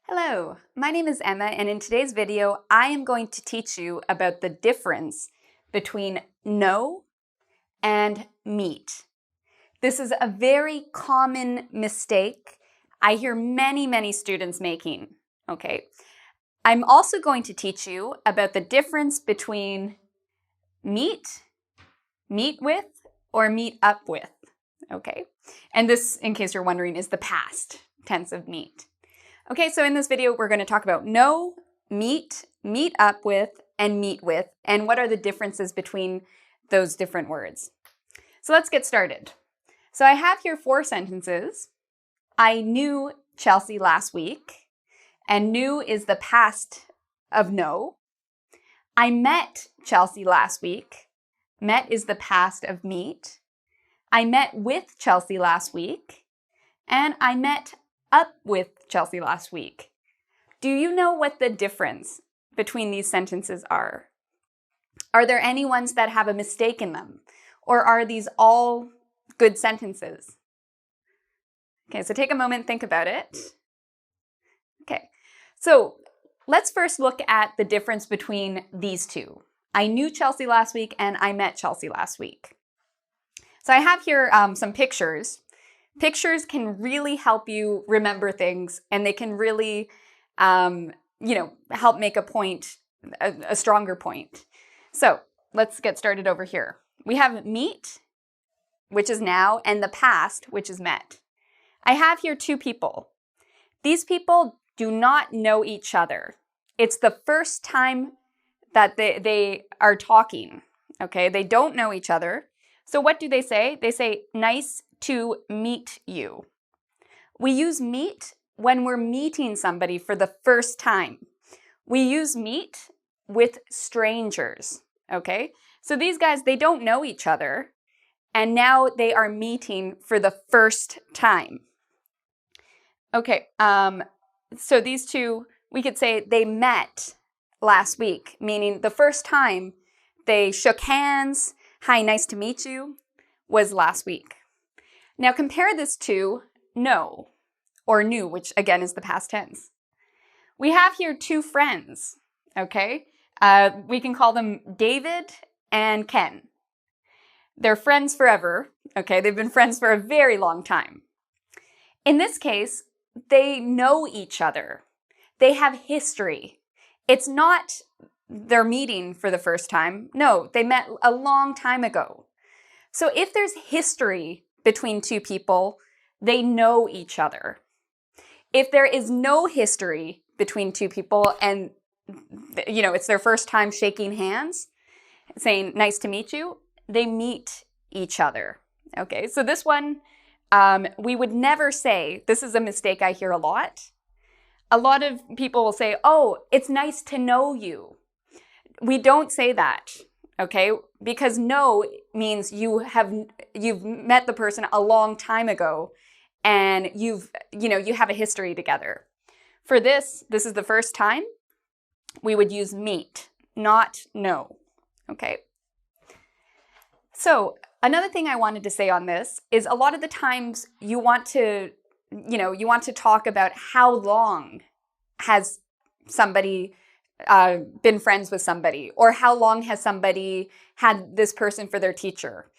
Hello, my name is Emma, and in today's video, I am going to teach you about the difference between know and meet. This is a very common mistake I hear many students making, okay? I'm also going to teach you about the difference between meet with, or meet up with, okay? And this, in case you're wondering, is the past tense of meet. Okay, so in this video, we're going to talk about know, meet up with, and meet with, and what are the differences between those different words. So let's get started. So I have here 4 sentences. I knew Chelsea last week, and knew is the past of know. I met Chelsea last week. Met is the past of meet. I met with Chelsea last week, and I met up with Chelsea last week. Do you know what the difference between these sentences are? Are there any ones that have a mistake in them? Or are these all good sentences? Okay, so take a moment, think about it. Okay, so let's first look at the difference between these two. I knew Chelsea last week and I met Chelsea last week. So I have here some pictures. Pictures can really help you remember things, and they can really, help make a point, a stronger point. So let's get started over here. We have meet, which is now, and the past, which is met. I have here 2 people. These people do not know each other. It's the first time that they are talking, okay? They don't know each other. So what do they say? They say, nice to meet you. We use meet when we're meeting somebody for the first time. We use meet with strangers, okay? So these guys, they don't know each other, and now they are meeting for the first time. Okay, so these 2, we could say they met last week, meaning the first time they shook hands, hi, nice to meet you, was last week. Now compare this to know, or knew, which again is the past tense. We have here 2 friends, okay? We can call them David and Ken. They're friends forever, okay? They've been friends for a very long time. In this case, they know each other. They have history. It's not they're meeting for the first time. No, they met a long time ago. So if there's history between 2 people, they know each other. If there is no history between 2 people and, it's their first time shaking hands, saying, nice to meet you, they meet each other. Okay, so this one, we would never say, this is a mistake I hear a lot. A lot of people will say, oh, it's nice to know you. We don't say that. Okay, because know means you've met the person a long time ago, and you have a history together. For this is the first time. We would use meet, not know. Okay. So another thing I wanted to say on this is a lot of the times you want to talk about how long has somebody been friends with somebody, or how long has somebody had this person for their teacher.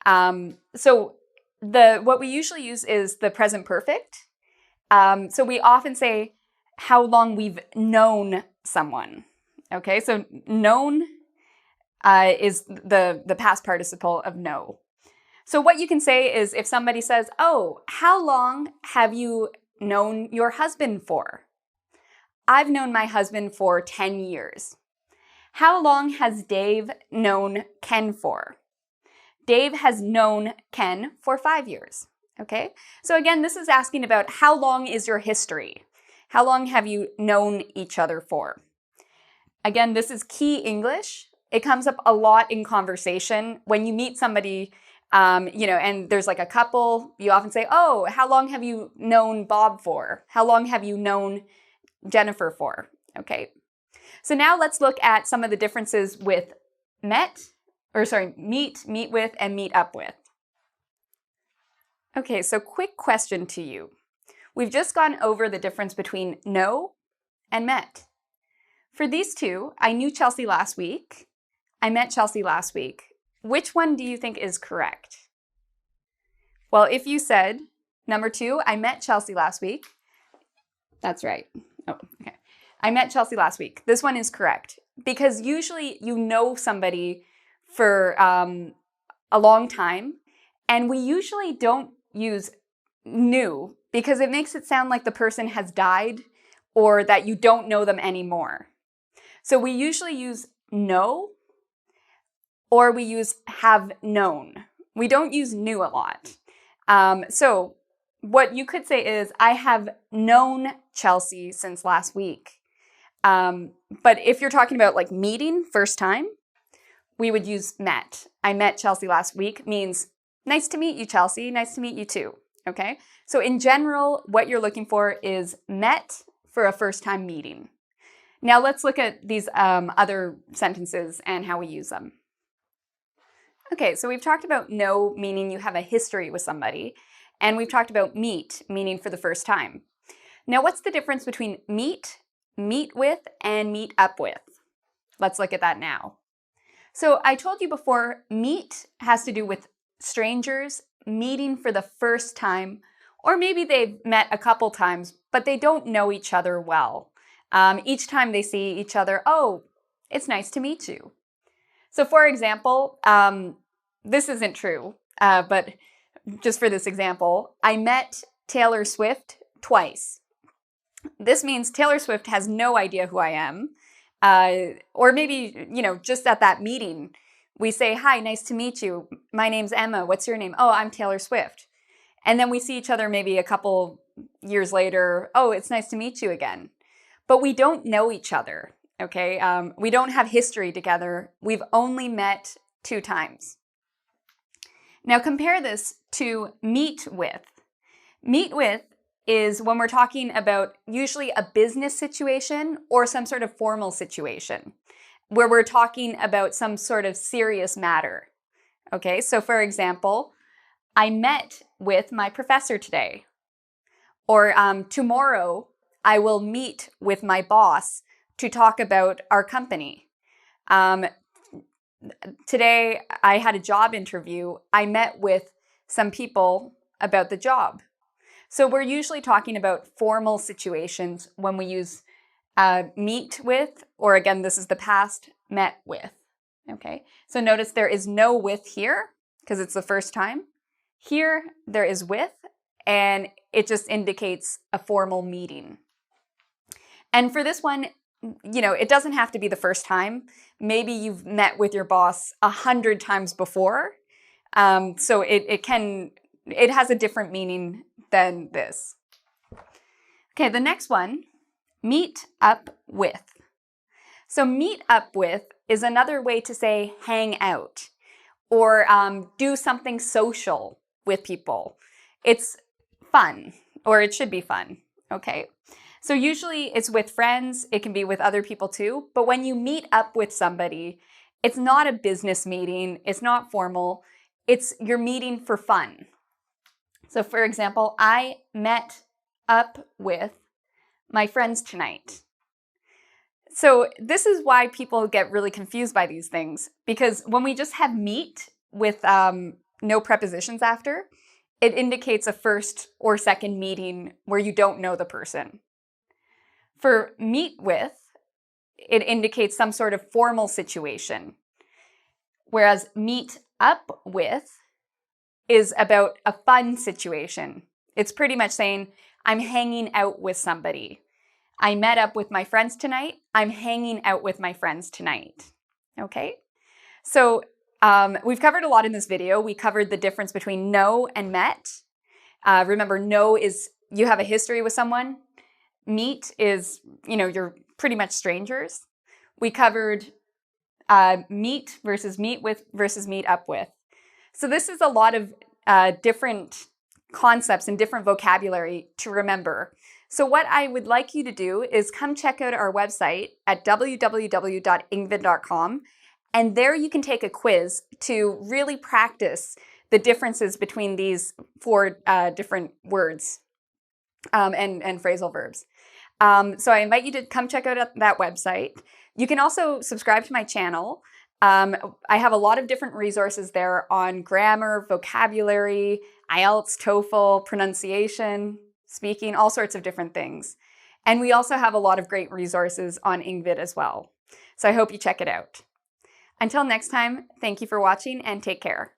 So what we usually use is the present perfect. So we often say how long we've known someone. Okay, so known is the past participle of know. So what you can say is if somebody says, oh, how long have you known your husband for? I've known my husband for 10 years. How long has Dave known Ken for? Dave has known Ken for 5 years. Okay? So again, this is asking about how long is your history? How long have you known each other for? Again, this is key English. It comes up a lot in conversation. When you meet somebody, and there's like a couple, you often say, oh, how long have you known Bob for? How long have you known Jennifer for? Okay. So now let's look at some of the differences with meet with, and meet up with. Okay, so quick question to you. We've just gone over the difference between know and met. For these two, I knew Chelsea last week. I met Chelsea last week. Which one do you think is correct? Well, if you said number 2, I met Chelsea last week. That's right. Oh, okay. I met Chelsea last week. This one is correct because usually you know somebody for a long time, and we usually don't use knew because it makes it sound like the person has died or that you don't know them anymore. So we usually use know or we use have known. We don't use knew a lot. So what you could say is, I have known Chelsea since last week. But if you're talking about like meeting, first time, we would use met. I met Chelsea last week means nice to meet you, Chelsea. Nice to meet you too. Okay. So in general, what you're looking for is met for a first time meeting. Now let's look at these other sentences and how we use them. Okay, so we've talked about know, meaning you have a history with somebody, and we've talked about meet, meaning for the first time. Now, what's the difference between meet, meet with, and meet up with? Let's look at that now. So I told you before, meet has to do with strangers meeting for the first time, or maybe they've met a couple times, but they don't know each other well. Each time they see each other, oh, it's nice to meet you. So for example, this isn't true, but just for this example, I met Taylor Swift twice. This means Taylor Swift has no idea who I am. Or maybe, just at that meeting, we say, hi, nice to meet you. My name's Emma. What's your name? Oh, I'm Taylor Swift. And then we see each other maybe a couple years later. Oh, it's nice to meet you again. But we don't know each other, okay? We don't have history together. We've only met 2 times. Now compare this to meet with. Meet with is when we're talking about usually a business situation or some sort of formal situation where we're talking about some sort of serious matter. Okay, so for example, I met with my professor today. Or tomorrow, I will meet with my boss to talk about our company. Today, I had a job interview. I met with some people about the job. So we're usually talking about formal situations when we use meet with, or again, this is the past, met with. Okay, so notice there is no with here because it's the first time. Here, there is with, and it just indicates a formal meeting. And for this one, it doesn't have to be the first time. Maybe you've met with your boss 100 times before. So it has a different meaning than this. Okay, the next one, meet up with. So meet up with is another way to say hang out or do something social with people. It's fun, or it should be fun, okay? So usually it's with friends, it can be with other people too, but when you meet up with somebody, it's not a business meeting, it's not formal, you're meeting for fun. So for example, I met up with my friends tonight. So this is why people get really confused by these things, because when we just have meet with no prepositions after, it indicates a first or second meeting where you don't know the person. For meet with, it indicates some sort of formal situation, whereas meet up with is about a fun situation. It's pretty much saying, I'm hanging out with somebody. I met up with my friends tonight. I'm hanging out with my friends tonight. Okay? So we've covered a lot in this video. We covered the difference between know and met. Remember, know is you have a history with someone. Meet is, you're pretty much strangers. We covered meet versus meet with versus meet up with. So this is a lot of different concepts and different vocabulary to remember. So what I would like you to do is come check out our website at www.ingvid.com, and there you can take a quiz to really practice the differences between these 4 different words. and phrasal verbs. So I invite you to come check out that website. You can also subscribe to my channel. I have a lot of different resources there on grammar, vocabulary, IELTS, TOEFL, pronunciation, speaking, all sorts of different things. And we also have a lot of great resources on Engvid as well. So I hope you check it out. Until next time, thank you for watching and take care.